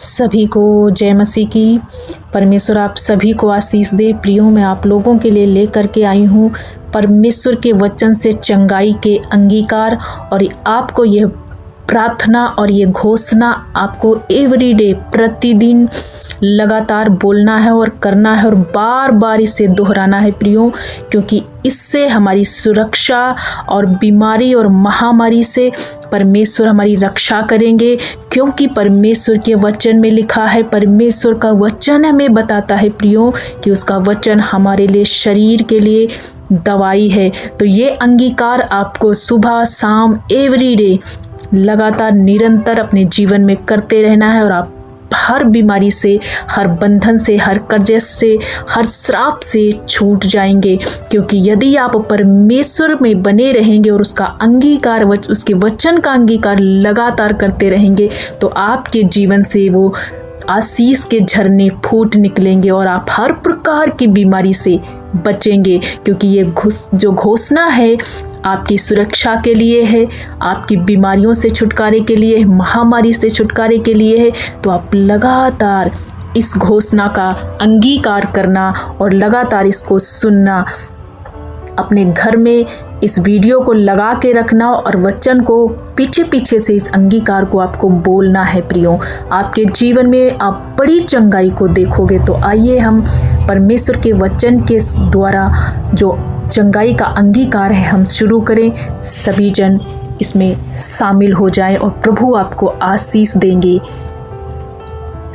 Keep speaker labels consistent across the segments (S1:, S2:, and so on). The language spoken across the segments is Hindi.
S1: सभी को जय मसीह की। परमेश्वर आप सभी को आशीष दे। प्रियो, मैं आप लोगों के लिए लेकर के आई हूँ परमेश्वर के वचन से चंगाई के अंगीकार। और आपको यह प्रार्थना और ये घोषणा आपको एवरीडे प्रतिदिन लगातार बोलना है और करना है और बार बार इसे दोहराना है प्रियो, क्योंकि इससे हमारी सुरक्षा और बीमारी और महामारी से परमेश्वर हमारी रक्षा करेंगे। क्योंकि परमेश्वर के वचन में लिखा है, परमेश्वर का वचन हमें बताता है प्रियो कि उसका वचन हमारे लिए शरीर के लिए दवाई है। तो ये अंगीकार आपको सुबह शाम एवरीडे लगातार निरंतर अपने जीवन में करते रहना है और आप हर बीमारी से, हर बंधन से, हर कर्ज से, हर श्राप से छूट जाएंगे। क्योंकि यदि आप परमेश्वर में बने रहेंगे और उसका अंगीकार, उसके वचन का अंगीकार लगातार करते रहेंगे, तो आपके जीवन से वो आशीष के झरने फूट निकलेंगे और आप हर प्रकार की बीमारी से बचेंगे। क्योंकि ये जो घोषणा है आपकी सुरक्षा के लिए है, आपकी बीमारियों से छुटकारे के लिए है, महामारी से छुटकारे के लिए है। तो आप लगातार इस घोषणा का अंगीकार करना और लगातार इसको सुनना, अपने घर में इस वीडियो को लगा के रखना और वचन को पीछे पीछे से इस अंगीकार को आपको बोलना है प्रियो। आपके जीवन में आप बड़ी चंगाई को देखोगे। तो आइए हम परमेश्वर के वचन के द्वारा जो चंगाई का अंगीकार है हम शुरू करें। सभी जन इसमें शामिल हो जाएं और प्रभु आपको आशीष देंगे।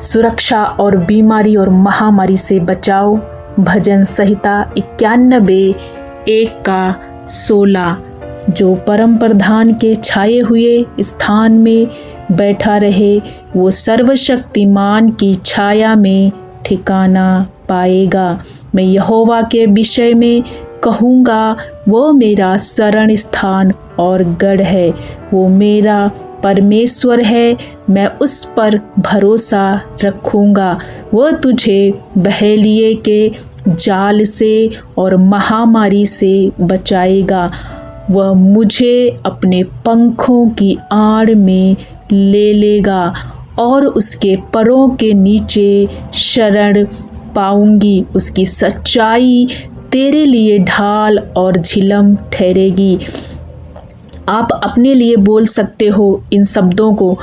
S1: सुरक्षा और बीमारी और महामारी से बचाओ। भजन संहिता 91:1-16। जो परम प्रधान के छाए हुए स्थान में बैठा रहे, वो सर्वशक्तिमान की छाया में ठिकाना पाएगा। मैं यहोवा के विषय में कहूँगा, वो मेरा शरण स्थान और गढ़ है, वो मेरा परमेश्वर है, मैं उस पर भरोसा रखूँगा। वो तुझे बहेलिए के जाल से और महामारी से बचाएगा। वह मुझे अपने पंखों की आड़ में ले लेगा और उसके परों के नीचे शरण पाऊंगी। उसकी सच्चाई तेरे लिए ढाल और झिलम ठहरेगी। आप अपने लिए बोल सकते हो इन शब्दों को।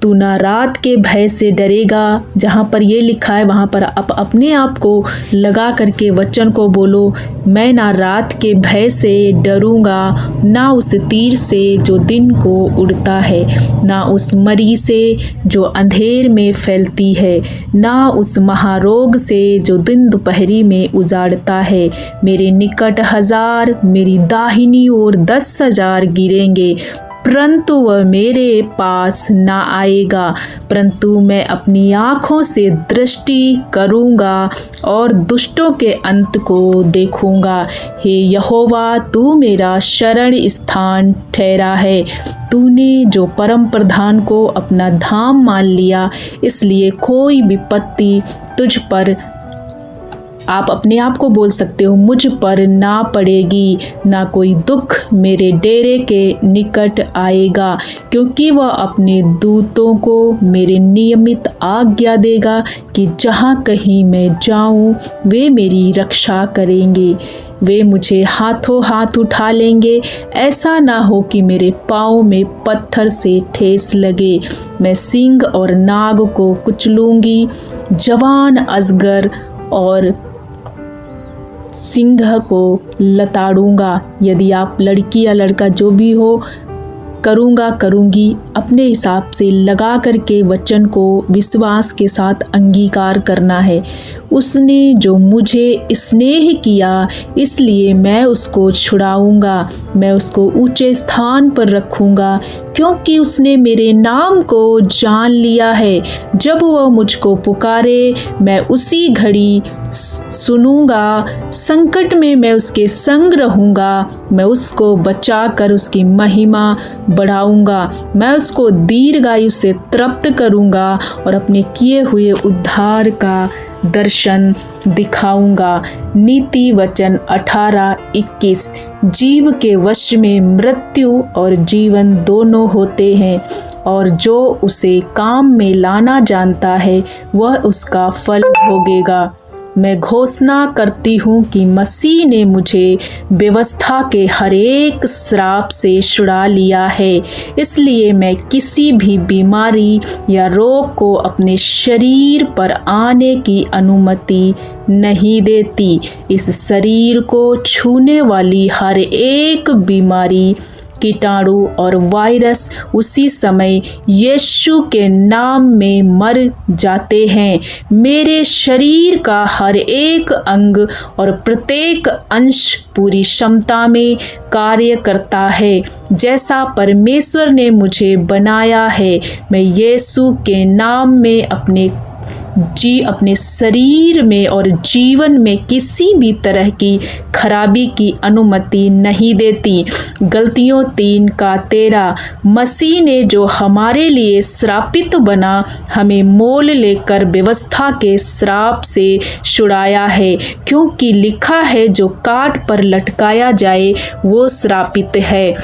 S1: तू ना रात के भय से डरेगा। जहाँ पर ये लिखा है वहाँ पर आप अपने आप को लगा करके वचन को बोलो। मैं ना रात के भय से डरूंगा, ना उस तीर से जो दिन को उड़ता है, ना उस मरी से जो अंधेर में फैलती है, ना उस महारोग से जो दिन दोपहरी में उजाड़ता है। मेरे निकट 1000, मेरी दाहिनी ओर 10,000 गिरेंगे, परंतु वह मेरे पास ना आएगा। परंतु मैं अपनी आँखों से दृष्टि करूँगा और दुष्टों के अंत को देखूँगा। हे यहोवा, तू मेरा शरण स्थान ठहरा है। तूने जो परम प्रधान को अपना धाम मान लिया, इसलिए कोई विपत्ति तुझ पर, आप अपने आप को बोल सकते हो, मुझ पर ना पड़ेगी, ना कोई दुख मेरे डेरे के निकट आएगा। क्योंकि वह अपने दूतों को मेरे नियमित आज्ञा देगा कि जहाँ कहीं मैं जाऊँ वे मेरी रक्षा करेंगे। वे मुझे हाथों हाथ उठा लेंगे, ऐसा ना हो कि मेरे पाँव में पत्थर से ठेस लगे। मैं सिंह और नाग को कुचलूंगी, जवान अजगर और सिंह को लताड़ूंगा। यदि आप लड़की या लड़का जो भी हो, करूंगी, अपने हिसाब से लगा करके वचन को विश्वास के साथ अंगीकार करना है। उसने जो मुझे स्नेह किया, इसलिए मैं उसको छुड़ाऊंगा, मैं उसको ऊंचे स्थान पर रखूंगा, क्योंकि उसने मेरे नाम को जान लिया है। जब वह मुझको पुकारे, मैं उसी घड़ी सुनूंगा। संकट में मैं उसके संग रहूंगा, मैं उसको बचाकर उसकी महिमा बढ़ाऊंगा। मैं उसको दीर्घायु से तृप्त करूंगा और अपने किए हुए उद्धार का दर्शन दिखाऊंगा। नीति वचन 18:21। जीव के वश में मृत्यु और जीवन दोनों होते हैं, और जो उसे काम में लाना जानता है वह उसका फल भोगेगा। मैं घोषणा करती हूँ कि मसीह ने मुझे व्यवस्था के हरेक श्राप से छुड़ा लिया है, इसलिए मैं किसी भी बीमारी या रोग को अपने शरीर पर आने की अनुमति नहीं देती। इस शरीर को छूने वाली हर एक बीमारी, कीटाणु और वायरस उसी समय यीशु के नाम में मर जाते हैं। मेरे शरीर का हर एक अंग और प्रत्येक अंश पूरी क्षमता में कार्य करता है जैसा परमेश्वर ने मुझे बनाया है। मैं यीशु के नाम में अपने शरीर में और जीवन में किसी भी तरह की खराबी की अनुमति नहीं देती। गलतियों 3:13। मसीह ने जो हमारे लिए श्रापित बना, हमें मोल लेकर व्यवस्था के श्राप से छुड़ाया है, क्योंकि लिखा है जो काट पर लटकाया जाए वो श्रापित है।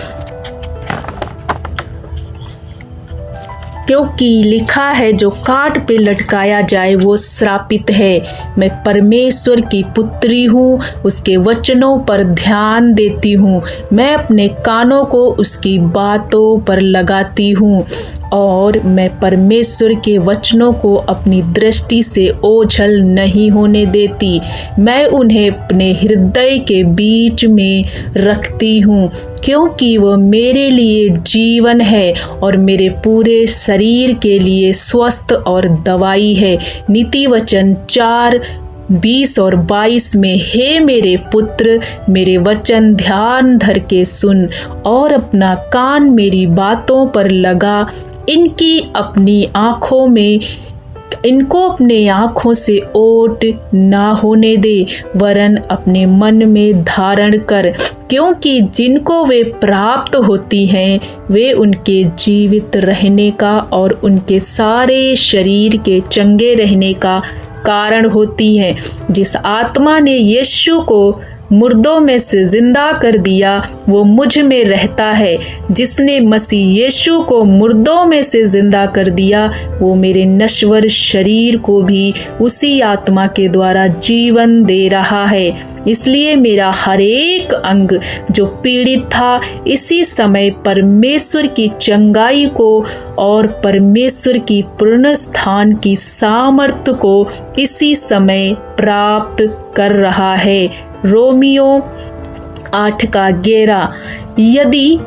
S1: क्योंकि लिखा है जो काट पे लटकाया जाए वो श्रापित है। मैं परमेश्वर की पुत्री हूँ, उसके वचनों पर ध्यान देती हूँ। मैं अपने कानों को उसकी बातों पर लगाती हूँ और मैं परमेश्वर के वचनों को अपनी दृष्टि से ओझल नहीं होने देती। मैं उन्हें अपने हृदय के बीच में रखती हूँ, क्योंकि वह मेरे लिए जीवन है और मेरे पूरे शरीर के लिए स्वस्थ और दवाई है। नीति वचन 4:20 और 22 में, हे मेरे पुत्र, मेरे वचन ध्यान धर के सुन और अपना कान मेरी बातों पर लगा। इनको अपने आँखों से ओट ना होने दे, वरन अपने मन में धारण कर, क्योंकि जिनको वे प्राप्त होती हैं वे उनके जीवित रहने का और उनके सारे शरीर के चंगे रहने का कारण होती हैं। जिस आत्मा ने यीशु को मुर्दों में से जिंदा कर दिया वो मुझ में रहता है। जिसने मसीह यीशु को मुर्दों में से जिंदा कर दिया वो मेरे नश्वर शरीर को भी उसी आत्मा के द्वारा जीवन दे रहा है। इसलिए मेरा हर एक अंग जो पीड़ित था इसी समय परमेश्वर की चंगाई को और परमेश्वर की पुनरुत्थान की सामर्थ्य को इसी समय प्राप्त कर रहा है। रोमियो 8:11। यदि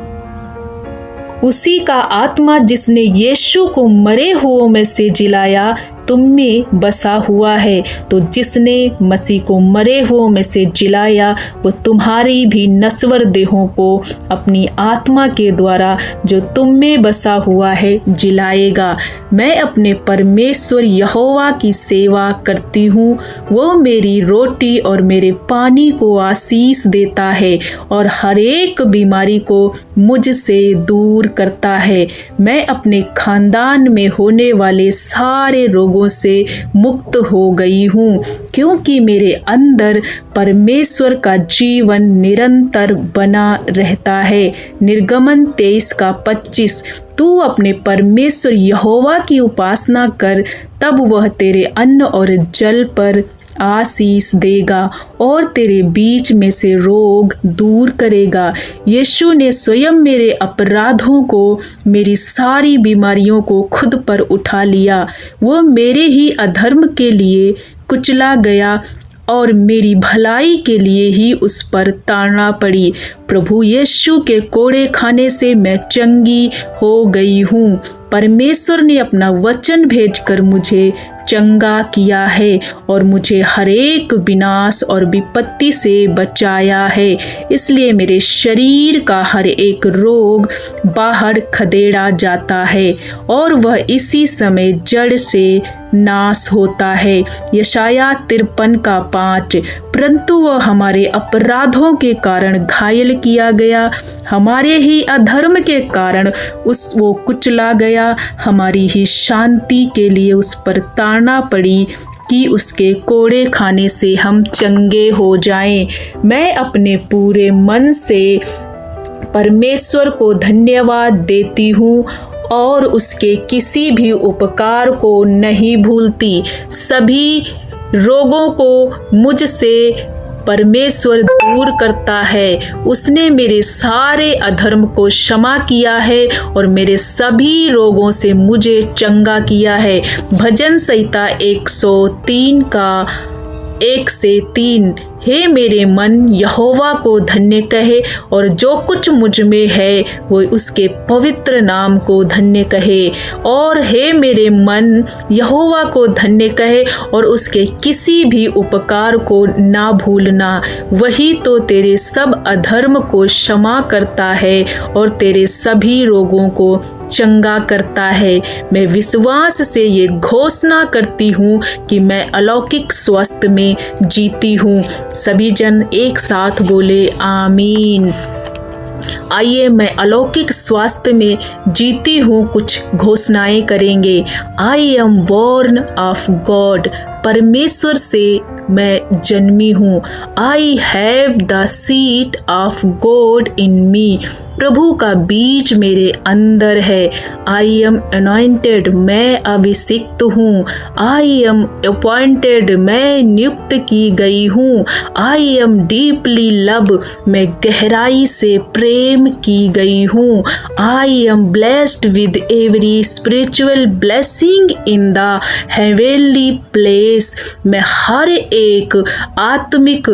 S1: उसी का आत्मा जिसने यीशु को मरे हुओं में से जिलाया तुम में बसा हुआ है, तो जिसने मसीह को मरे हुओं में से जिलाया वो तुम्हारी भी नश्वर देहों को अपनी आत्मा के द्वारा जो तुम में बसा हुआ है जिलाएगा। मैं अपने परमेश्वर यहोवा की सेवा करती हूँ। वो मेरी रोटी और मेरे पानी को आशीष देता है और हर एक बीमारी को मुझसे दूर करता है। मैं अपने खानदान में होने वाले सारे रोगों से मुक्त हो गई हूँ, क्योंकि मेरे अंदर परमेश्वर का जीवन निरंतर बना रहता है। निर्गमन 23:25। तू अपने परमेश्वर यहोवा की उपासना कर, तब वह तेरे अन्न और जल पर आशीष देगा और तेरे बीच में से रोग दूर करेगा। यीशु ने स्वयं मेरे अपराधों को, मेरी सारी बीमारियों को खुद पर उठा लिया। वो मेरे ही अधर्म के लिए कुचला गया और मेरी भलाई के लिए ही उस पर ताड़ना पड़ी। प्रभु यीशु के कोड़े खाने से मैं चंगी हो गई हूँ। परमेश्वर ने अपना वचन भेजकर मुझे चंगा किया है और मुझे हर एक विनाश और विपत्ति से बचाया है। इसलिए मेरे शरीर का हर एक रोग बाहर खदेड़ा जाता है और वह इसी समय जड़ से नाश होता है। यशाया 53:5। परंतु वह हमारे अपराधों के कारण घायल किया गया, हमारे ही अधर्म के कारण वो कुचला गया, हमारी ही शांति के लिए उस पर ताड़ना पड़ी। कि उसके कोड़े खाने से हम चंगे हो जाएं। मैं अपने पूरे मन से परमेश्वर को धन्यवाद देती हूँ और उसके किसी भी उपकार को नहीं भूलती। सभी रोगों को मुझसे परमेश्वर दूर करता है। उसने मेरे सारे अधर्म को क्षमा किया है और मेरे सभी रोगों से मुझे चंगा किया है। भजन संहिता 103 का 1 से 3। हे मेरे मन यहोवा को धन्य कहे और जो कुछ मुझ में है वो उसके पवित्र नाम को धन्य कहे। और हे मेरे मन यहोवा को धन्य कहे और उसके किसी भी उपकार को ना भूलना। वही तो तेरे सब अधर्म को क्षमा करता है और तेरे सभी रोगों को चंगा करता है। मैं विश्वास से ये घोषणा करती हूँ कि मैं अलौकिक स्वास्थ्य में जीती हूँ। सभी जन एक साथ बोले आमीन। आइए मैं अलौकिक स्वास्थ्य में जीती हूँ कुछ घोषणाएं करेंगे। I am born of God, परमेश्वर से मैं जन्मी हूँ। I have the seed of God in me, प्रभु का बीज मेरे अंदर है। आई एम अनॉइंटेड, मैं अभिषिक्त हूँ। आई एम अपॉइंटेड, मैं नियुक्त की गई हूँ। आई एम डीपली लव, मैं गहराई से प्रेम की गई हूँ। I am blessed with every spiritual blessing in the heavenly place, मैं हर एक आत्मिक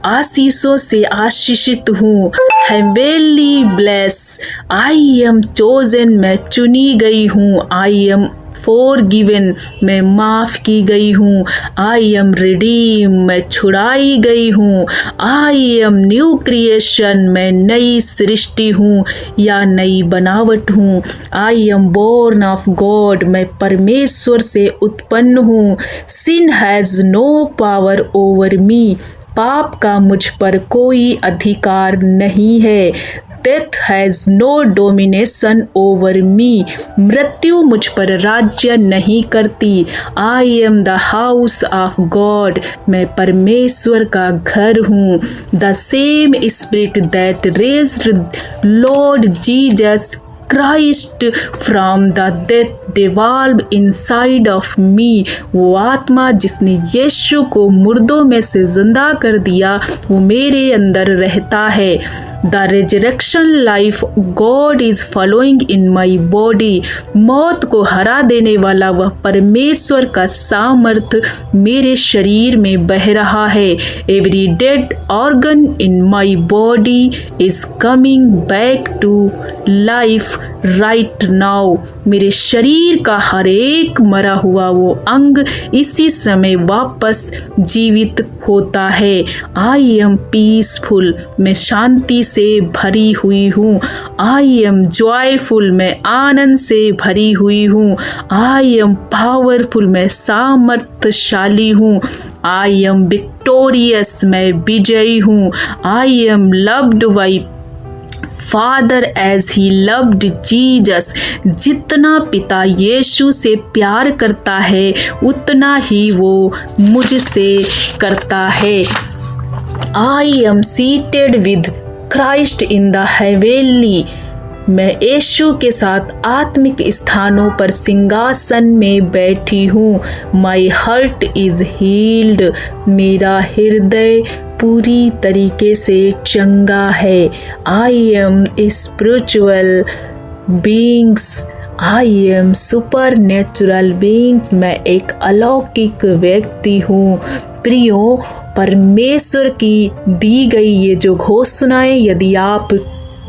S1: आशीषों से आशीषित हूँ। Heavenly bless, I am chosen, मैं चुनी गई हूँ। आई एम फॉरगिवन, मैं माफ़ की गई हूँ। आई एम रिडीम, मैं छुड़ाई गई हूँ। आई एम न्यू क्रिएशन, मैं नई सृष्टि हूँ या नई बनावट हूँ। I am born of God, मैं परमेश्वर से उत्पन्न हूँ। Sin has no power over me, पाप का मुझ पर कोई अधिकार नहीं है। Death has no domination over me, मृत्यु मुझ पर राज्य नहीं करती। I am the house of God, मैं परमेश्वर का घर हूँ। The same spirit that raised Lord Jesus Christ from the death devolve inside of me, वो आत्मा जिसने यीशु को मुर्दों में से जिंदा कर दिया वो मेरे अंदर रहता है। The resurrection life God is following in my body, मौत को हरा देने वाला वह परमेश्वर का सामर्थ मेरे शरीर में बह रहा है। Every dead organ in my body is coming back to life right now, मेरे शरीर का हर एक मरा हुआ वो अंग इसी समय वापस जीवित होता है। आई एम पीसफुल, मैं शांति से भरी हुई हूँ। आई एम जॉयफुल, मैं आनंद से भरी हुई हूँ। आई एम पावरफुल, मैं सामर्थ्यशाली हूँ। आई एम विक्टोरियस, मैं विजयी हूँ। I am loved by father as he loved Jesus, जितना पिता यीशु से प्यार करता है उतना ही वो मुझसे करता है। I am seated with Christ in the heavenly, मैं यीशु के साथ आत्मिक स्थानों पर सिंहासन में बैठी हूँ। माई हार्ट इज हील्ड, मेरा हृदय पूरी तरीके से चंगा है। I am spiritual beings, I am super natural beings, मैं एक अलौकिक व्यक्ति हूँ। प्रियो, परमेश्वर की दी गई ये जो घोषणाएं यदि आप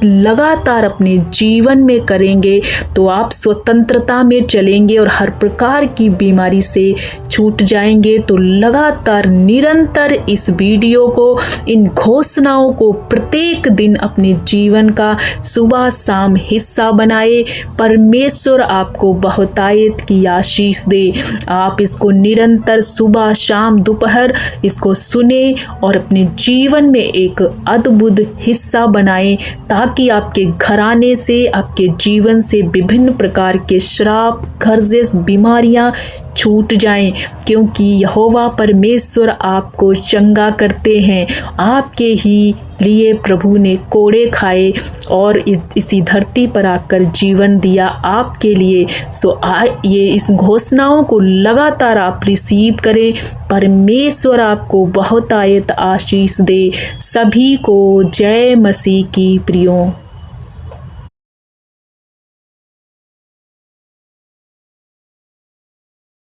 S1: लगातार अपने जीवन में करेंगे तो आप स्वतंत्रता में चलेंगे और हर प्रकार की बीमारी से छूट जाएंगे। तो लगातार निरंतर इस वीडियो को, इन घोषणाओं को प्रत्येक दिन अपने जीवन का सुबह शाम हिस्सा बनाए। परमेश्वर आपको बहुतायत की आशीष दे। आप इसको निरंतर सुबह शाम दोपहर इसको सुने और अपने जीवन में एक अद्भुत हिस्सा बनाएं ताकि ताकि आपके घराने से, आपके जीवन से विभिन्न प्रकार के श्राप, कर्जेस, बीमारियां छूट जाएं, क्योंकि यहोवा परमेश्वर आपको चंगा करते हैं। आपके ही लिए प्रभु ने कोड़े खाए और इसी धरती पर आकर जीवन दिया आपके लिए। सो ये इस घोषणाओं को लगातार आप रिसीव करें। परमेश्वर आपको बहुतायत आशीष दे। सभी को जय मसीह की प्रियो।